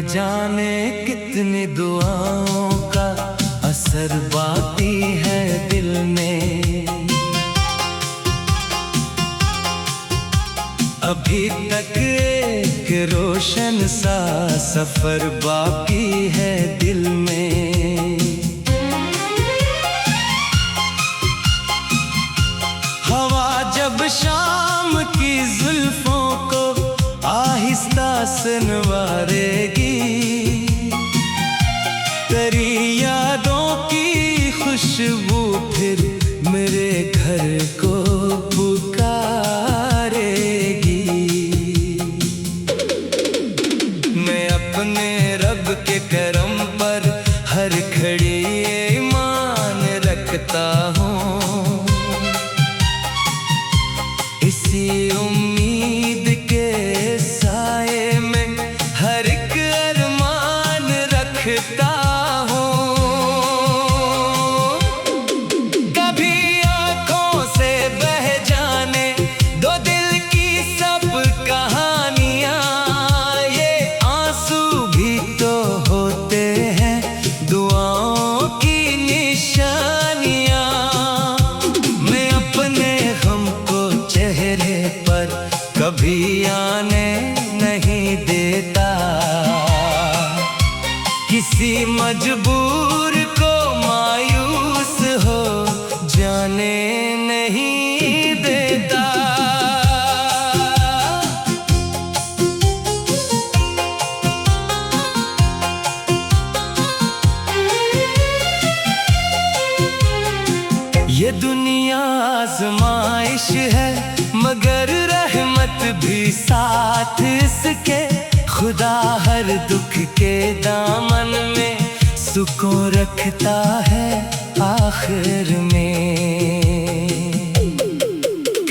जाने कितनी दुआओं का असर बाकी है दिल में। अभी तक एक रोशन सा सफर बाकी है दिल में। हवा जब शाम की जुल्फों को आहिस्ता से नवारेगी, तेरी यादों की खुशबू फिर मेरे घर को पुकारेगी। मैं अपने रब के करम पर हर घड़ी ईमान रखता हूँ, इसी उम्मीद के साए में हर एक अरमान रखता हूँ। कभी आंखों से बह जाने दो दिल की सब कहानियाँ, ये आंसू भी तो होते हैं दुआओं की निशानियाँ। मैं अपने गम को चेहरे पर कभी आने नहीं देता, किसी मजबूर को मायूस हो जाने नहीं देता। ये दुनिया आज़माइश है मगर रहमत भी साथ इसके। खुदा हर दुख के दामन में सुकून रखता है आखिर में।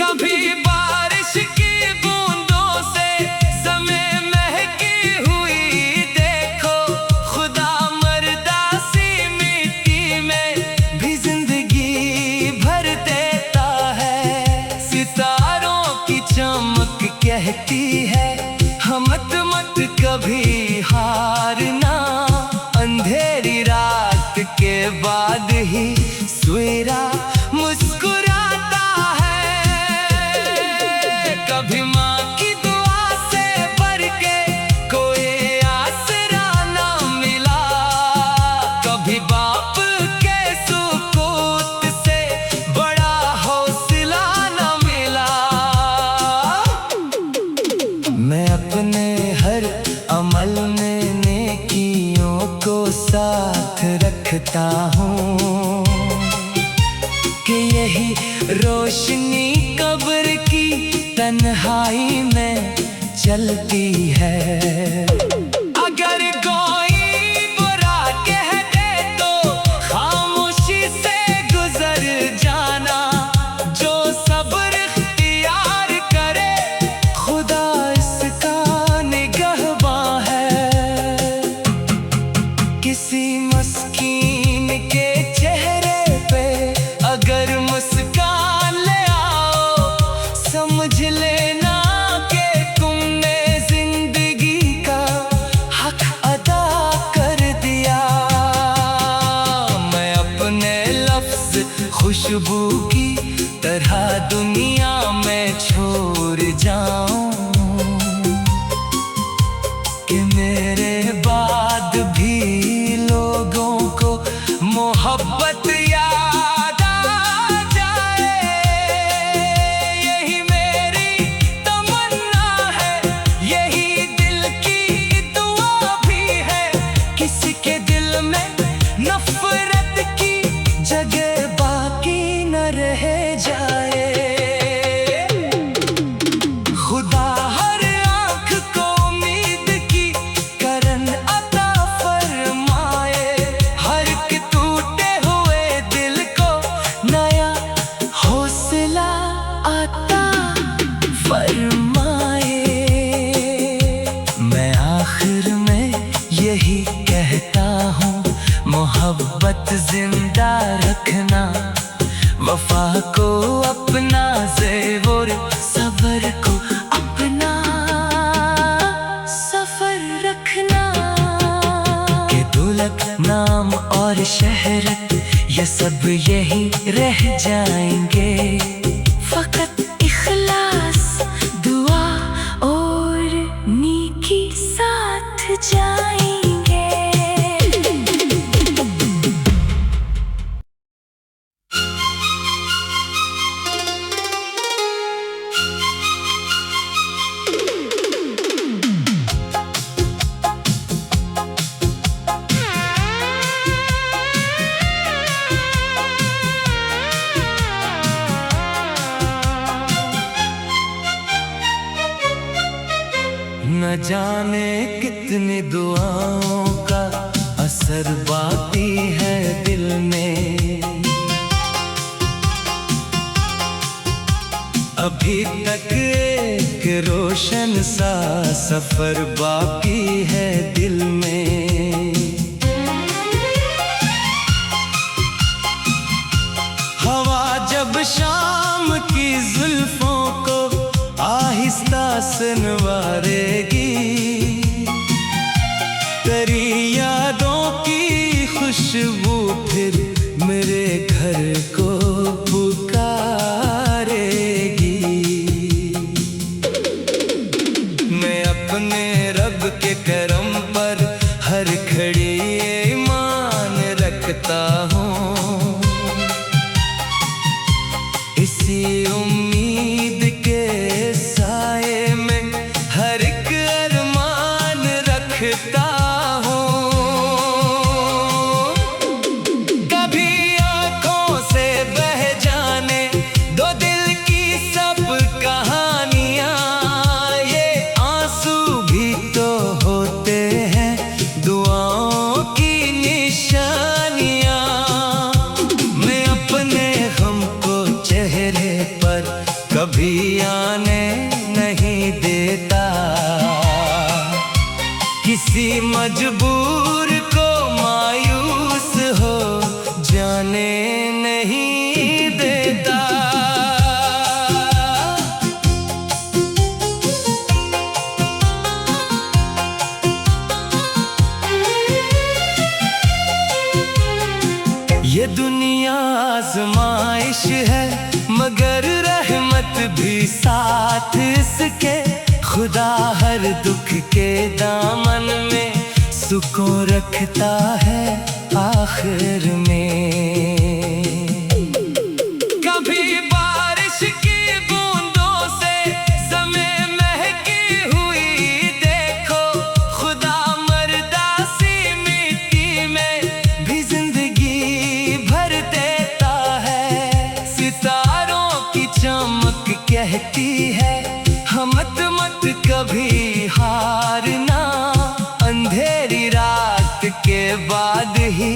कभी बारिश की बूंदों से ज़मीं महकी हुई देखो, खुदा मर्दासी मिट्टी में भी जिंदगी भर देता है। सितारों की चमक कहती है मत कभी हारना, अंधेरी रात के बाद ही सवेरा मुस्कुराता है। कभी माँ की दुआ से भर के कोई आसरा ना मिला, कभी बाप के सुकूत से बड़ा हौसला ना मिला। मैं अपने हर अमल में नेकियों को साथ रखता हूँ, कि यही रोशनी कब्र की तन्हाई में चलती है। अगर कोई बुरा कह दे तो खामोशी से गुजर जाना, जो सब्र इख्तियार करे खुदा इसका निगहबां है। किसी मस्कीन के चेहरे पे अगर मुस्कान ले आओ, समझ लेना कि तुमने जिंदगी का हक अदा कर दिया। मैं अपने लफ्ज खुशबू की तरह दुनिया में छोड़ जाऊं, कि मेरे बाद भी लोगों को मोहब्बत याद आ जाए। यही मेरी तमन्ना है, यही दिल की दुआ भी है। किसी के दिल में नफरत की जगह बाकी न रह जाए। खुदा हर आँख को उम्मीद की करन अता फरमाए, हर एक टूटे हुए दिल को नया हौसला अता फरमाए। मैं आखिर में यही कहता हूँ, मोहब्बत जिंदा रखना, वफा को अपना ज़ेवर, सब्र को अपना सफर रखना। जाएंगे। फकत इखलास, दुआ और नेकी साथ जाएंगे। न जाने कितनी दुआओं का असर बाकी है दिल में। अभी तक एक रोशन सा सफर बाकी है दिल में। हवा जब शाम की जुल्फों को आहिस्ता से नवारेगी, तेरी यादों की खुशबू फिर मेरे घर को पुकारेगी। मैं अपने रब के करम पर हर घड़ी ईमान रखता हूँ। इसी उम्मीद के साए में हर एक अरमान रखता हूँ। कभी आँखों से बह जाने दो दिल की सब कहानियाँ, ये आंसू भी तो होते हैं दुआओं की निशानियाँ। मैं अपने गम को चेहरे पर कभी आने नहीं देता, किसी मजबूर को मायूस हो जाने नहीं देता। ये दुनिया आज़माइश है मगर रहमत भी साथ इसके। खुदा हर दुख के दामन में सुकून रखता है आखिर में। कभी बारिश की बूंदों से ज़मीं महकी हुई देखो, खुदा मर्दा सी मिट्टी में भी जिंदगी भर देता है। सितारों की चमक कहती है मत मत कभी हारना, अंधेरी रात के बाद ही